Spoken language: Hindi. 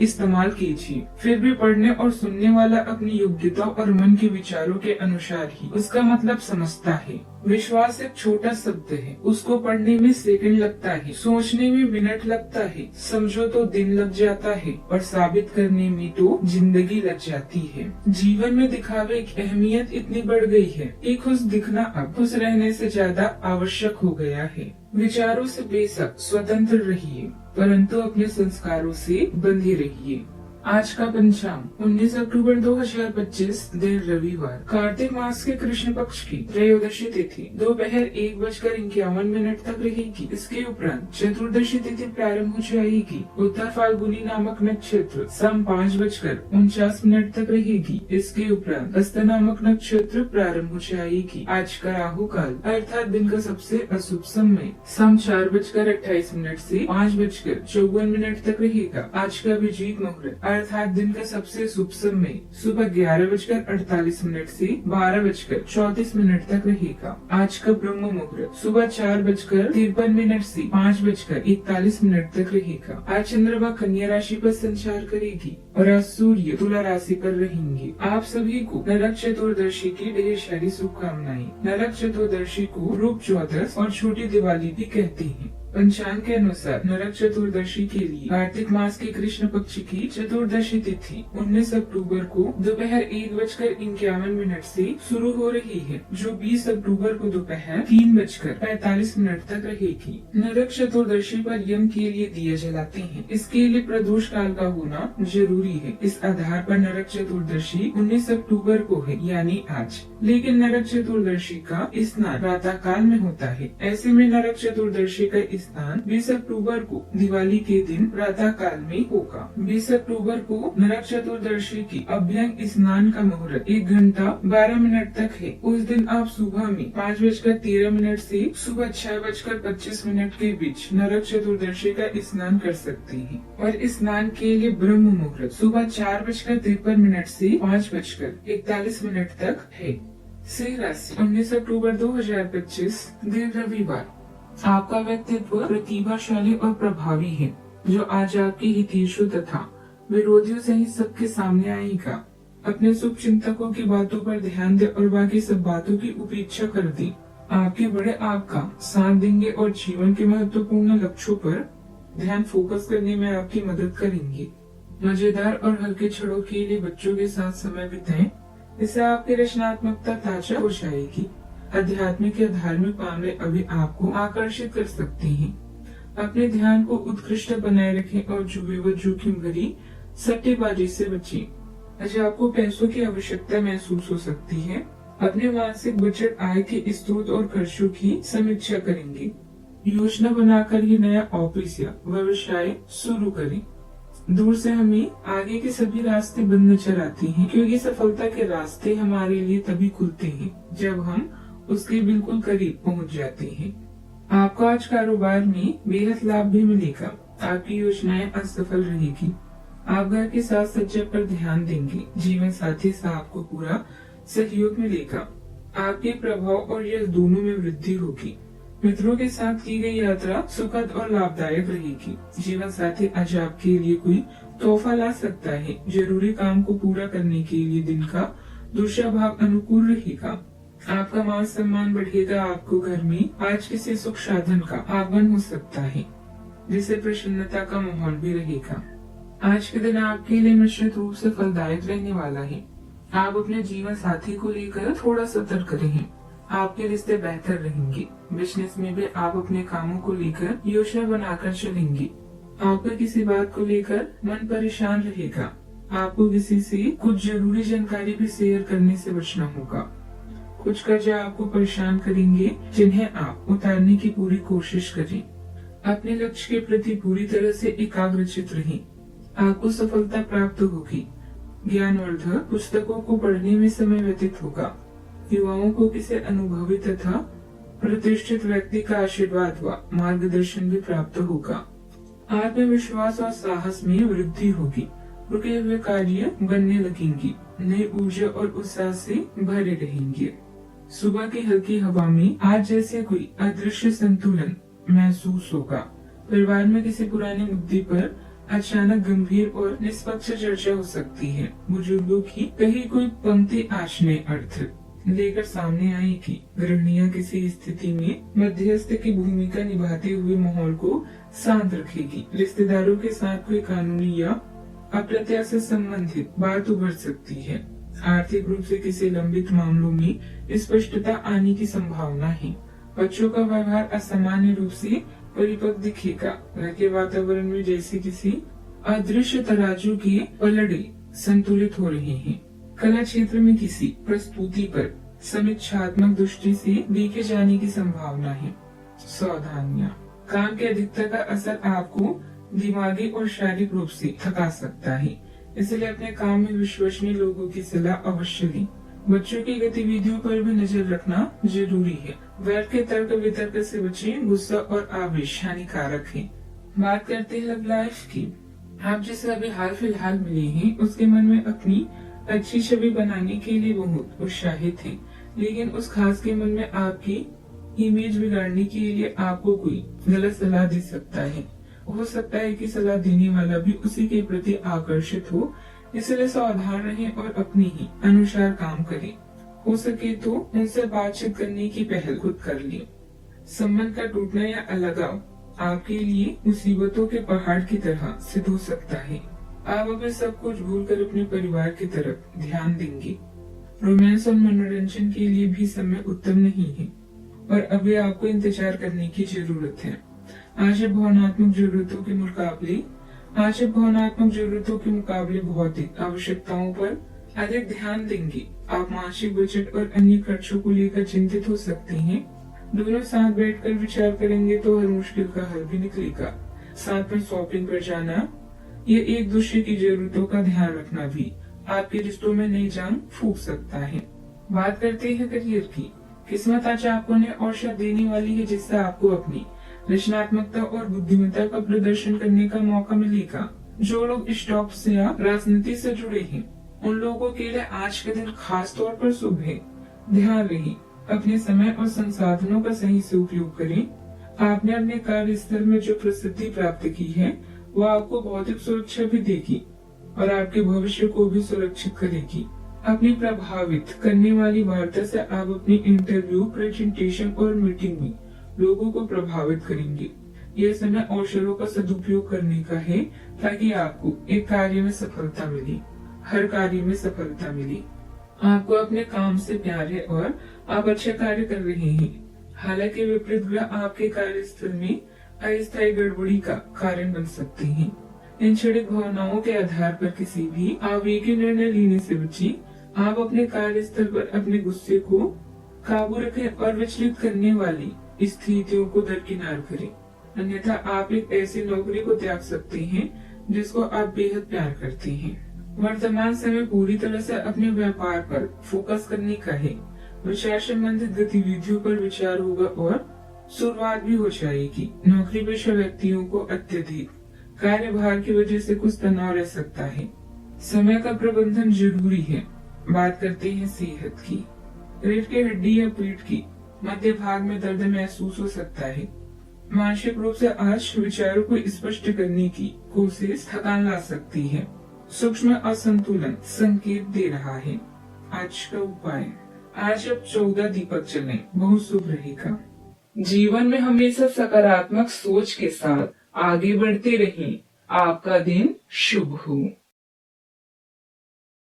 इस्तेमाल कीजिए। फिर भी पढ़ने और सुनने वाला अपनी योग्यता और मन के विचारों के अनुसार ही उसका मतलब समझता है। विश्वास एक छोटा शब्द है, उसको पढ़ने में सेकंड लगता है, सोचने में मिनट लगता है, समझो तो दिन लग जाता है और साबित करने में तो जिंदगी लग जाती है। जीवन में दिखावे की अहमियत इतनी बढ़ गई है कि खुश दिखना अब खुश रहने से ज्यादा आवश्यक हो गया है। विचारों से बेशक स्वतंत्र रहिए, परंतु अपने संस्कारों से बंधे रहिए। आज का पंचांग 19 अक्टूबर 2025 दिन रविवार, कार्तिक मास के कृष्ण पक्ष की त्रयोदशी तिथि दोपहर 1:51 तक रहेगी। इसके उपरांत चतुर्दशी तिथि प्रारंभ हो जाएगी। उत्तर फाल्गुनी नामक नक्षत्र शाम 5:49 तक रहेगी। इसके उपरांत हस्त नामक नक्षत्र प्रारंभ हो जाएगी। आज का राहु काल अर्थात दिन का सबसे अशुभ समय शाम 4:28 से 5:54 तक रहेगा। आज का अभिजीत मुहूर्त अर्थात दिन का सबसे शुभ समय सुबह 11:48 से 12:34 तक रहेगा। आज का ब्रह्म मुहूर्त सुबह 4:53 से 5:41 तक रहेगा। आज चंद्रमा कन्या राशि पर संचार करेगी और आज सूर्य तुला राशि पर रहेंगे। आप सभी को नरक चतुर्दशी की ढेर सारी शुभकामनाएं। नरक चतुर्दशी को रूप चौदस और छोटी दिवाली भी कहते हैं। पंचांग के अनुसार नरक चतुर्दशी के लिए कार्तिक मास की कृष्ण पक्ष की चतुर्दशी तिथि 19 अक्टूबर को दोपहर 1:51 से शुरू हो रही है, जो 20 अक्टूबर को दोपहर 3:45 तक रहेगी। नरक चतुर्दशी पर यम के लिए दिए जलाते हैं, इसके लिए प्रदोष काल का होना जरूरी है। इस आधार पर नरक चतुर्दशी 19 अक्टूबर को है, यानी आज। लेकिन नरक चतुर्दशी का स्नान प्रातः काल में होता है। ऐसे में नरक चतुर्दशी का स्नान 20 अक्टूबर को दिवाली के दिन प्रातः काल में होगा। 20 अक्टूबर को नरक चतुर्दशी की अभ्यंग स्नान का मुहूर्त 1:12 तक है। उस दिन आप सुबह में 5:13 से सुबह 6:25 के बीच नरक चतुर्दशी का स्नान कर सकते हैं। और स्नान के लिए ब्रह्म मुहूर्त सुबह 4:53 से 5:41 तक है। सिंह राशि 19 अक्टूबर 2025 दिन रविवार। आपका व्यक्तित्व प्रतिभाशाली और प्रभावी है, जो आज आपके हितैषियों तथा विरोधियों सहित सबके सामने आएगा। अपने शुभ चिंतकों की बातों पर ध्यान दे और बाकी सब बातों की उपेक्षा कर दे। आपके बड़े आपका साथ देंगे और जीवन के महत्वपूर्ण लक्ष्यों पर ध्यान फोकस करने में आपकी मदद करेंगे। मजेदार और हल्के छड़ों के लिए बच्चों के साथ समय बिताएं, इससे आपकी रचनात्मकता ताजा हो जाएगी। आध्यात्मिक या धार्मिक मामले अभी आपको आकर्षित कर सकते हैं। अपने ध्यान को उत्कृष्ट बनाए रखें और जुए व जोखिम भरी सट्टेबाजी से बचें। आज आपको पैसों की आवश्यकता महसूस हो सकती है। अपने मासिक बजट, आय के स्रोत और खर्चों की समीक्षा करेंगे। योजना बनाकर ये नया ऑफिस या व्यवसाय शुरू करें। दूर से हमें आगे के सभी रास्ते बंद नजर आते हैं, क्योंकि सफलता के रास्ते हमारे लिए तभी खुलते हैं जब हम उसके बिल्कुल करीब पहुंच जाते हैं। आपको आज कारोबार में बेहद लाभ भी मिलेगा। आपकी योजनाएं असफल रहेगी। आप घर की साज सज्जा पर ध्यान देंगे। जीवन साथी से आपको पूरा सहयोग मिलेगा। आपके प्रभाव और यश दोनों में वृद्धि होगी। मित्रों के साथ की गई यात्रा सुखद और लाभदायक रहेगी। जीवन साथी आज आपके लिए कोई तोहफा ला सकता है। जरूरी काम को पूरा करने के लिए दिन का दूसरा भाग अनुकूल रहेगा। आपका मान सम्मान बढ़ेगा। आपको घर में आज किसी सुख साधन का आगमन हो सकता है, जिससे प्रसन्नता का माहौल भी रहेगा। आज के दिन आपके लिए निश्चित रूप से फलदायक रहने वाला है। आप अपने जीवन साथी को लेकर थोड़ा सतर्क रहें। आपके रिश्ते बेहतर रहेंगे। बिजनेस में भी आप अपने कामों को लेकर योजना बनाकर चलेंगे। आपका किसी बात को लेकर मन परेशान रहेगा। आपको किसी से कुछ जरूरी जानकारी भी शेयर करने से बचना होगा। कुछ कर्जा आपको परेशान करेंगे, जिन्हें आप उतारने की पूरी कोशिश करें। अपने लक्ष्य के प्रति पूरी तरह से एकाग्रचित रहें। आपको सफलता प्राप्त होगी। ज्ञानवर्धक पुस्तकों को पढ़ने में समय व्यतीत होगा। युवाओं को किसी अनुभवी तथा प्रतिष्ठित व्यक्ति का आशीर्वाद व मार्गदर्शन भी प्राप्त होगा। आत्मविश्वास और साहस में वृद्धि होगी। रुके हुए कार्य बनने लगेंगे। नई ऊर्जा और उत्साह से भरे रहेंगे। सुबह की हल्की हवा में आज जैसे कोई अदृश्य संतुलन महसूस होगा। परिवार में किसी पुराने मुद्दे पर अचानक गंभीर और निष्पक्ष चर्चा हो सकती है। बुजुर्गों की कही कोई पंक्ति आज नए अर्थ लेकर सामने आएगी। गृहिणियां किसी स्थिति में मध्यस्थ की भूमिका निभाते हुए माहौल को शांत रखेगी। रिश्तेदारों के साथ कोई कानूनी या अप्रत्याशित से संबंधित बात उभर सकती है। आर्थिक रूप से किसी लंबित मामलों में स्पष्टता आने की संभावना है। बच्चों का व्यवहार असामान्य रूप से परिपक्व दिखेगा। घर के वातावरण में जैसे किसी अदृश्य तराजू के पलड़े संतुलित हो रहे हैं। कला क्षेत्र में किसी प्रस्तुति पर समीक्षात्मक दृष्टि से देखे जाने की संभावना है। सावधानियां, काम की अधिकता का असर आपको दिमागी और शारीरिक रूप से थका सकता है, इसलिए अपने काम में विश्वसनीय लोगों की सलाह अवश्य लें। बच्चों की गतिविधियों पर भी नजर रखना जरूरी है। व्यर्थ के तर्क वितर्क से बचें। गुस्सा और आवेश हानिकारक है। बात करते हैं लव लाइफ की। आप जिसे अभी हाल फिलहाल मिले हैं, उसके मन में अपनी अच्छी छवि बनाने के लिए बहुत उत्साहित है, लेकिन उस खास के मन में आपकी इमेज बिगाड़ने के लिए आपको कोई गलत सलाह दे सकता है। हो सकता है कि सलाह देने वाला भी उसी के प्रति आकर्षित हो, इसलिए सावधान रहें और अपने ही अनुसार काम करें। हो सके तो उनसे बातचीत करने की पहल खुद कर लें। संबंध का टूटना या अलगाव आपके लिए मुसीबतों के पहाड़ की तरह सिद्ध हो सकता है। आप अभी सब कुछ भूलकर अपने परिवार की तरफ ध्यान देंगे। रोमांस और मनोरंजन के लिए भी समय उत्तम नहीं है और अभी आपको इंतजार करने की जरूरत है। आज भावनात्मक जरूरतों के मुकाबले भौतिक आवश्यकताओं पर अधिक ध्यान देंगे। आप मासिक बजट और अन्य खर्चों को लेकर चिंतित हो सकते हैं। दोनों साथ बैठकर विचार करेंगे तो हर मुश्किल का हल भी निकलेगा। साथ में शॉपिंग पर जाना या एक दूसरे की जरूरतों का ध्यान रखना भी आपके रिश्तों में नई जान फूंक सकता है। बात करते हैं करियर की। किस्मत आज आपको नए अवसर देने वाली है, जिससे आपको अपनी रचनात्मकता और बुद्धिमत्ता का प्रदर्शन करने का मौका मिलेगा। जो लोग स्टॉक्स या राजनीति से जुड़े हैं, उन लोगों के लिए आज का दिन खास तौर पर शुभ है। ध्यान रहे, अपने समय और संसाधनों का सही से उपयोग करें। आपने अपने कार्य स्थल में जो प्रसिद्धि प्राप्त की है, वो आपको भौतिक सुरक्षा भी देगी और आपके भविष्य को भी सुरक्षित करेगी। अपनी प्रभावित करने वाली वार्ता से आप अपनी इंटरव्यू, प्रेजेंटेशन और मीटिंग में लोगों को प्रभावित करेंगे। यह समय अवसरों का सदुपयोग करने का है ताकि आपको एक कार्य में सफलता मिले, हर कार्य में सफलता मिले। आपको अपने काम से प्यार है और आप अच्छा कार्य कर रहे हैं। हालांकि विपरीत ग्रह आपके कार्यस्थल में अस्थायी गड़बड़ी का कारण बन सकते हैं। इन क्षणिक भावनाओं के आधार पर किसी भी आवेगी निर्णय लेने से बचें। आप अपने कार्यस्थल पर अपने गुस्से को काबू रखें और विचलित करने वाली स्थितियों को दरकिनार करें, अन्यथा आप एक ऐसी नौकरी को त्याग सकते हैं जिसको आप बेहद प्यार करते हैं। वर्तमान समय पूरी तरह से अपने व्यापार पर फोकस करने का है। विचार संबंधित गतिविधियों पर विचार होगा और शुरुआत भी हो जाएगी। नौकरी पेशा व्यक्तियों को अत्यधिक कार्यभार की वजह से कुछ तनाव रह सकता है। समय का प्रबंधन जरूरी है। बात करते हैं सेहत की। रीढ़ की हड्डी या पीठ की मध्य भाग में दर्द महसूस हो सकता है। मानसिक रूप से आज विचारों को स्पष्ट करने की कोशिश थकान ला सकती है। सूक्ष्म असंतुलन संकेत दे रहा है। आज का उपाय, आज अब 14 दीपक जलें, बहुत शुभ रहेगा। जीवन में हमेशा सकारात्मक सोच के साथ आगे बढ़ते रहें। आपका दिन शुभ हो।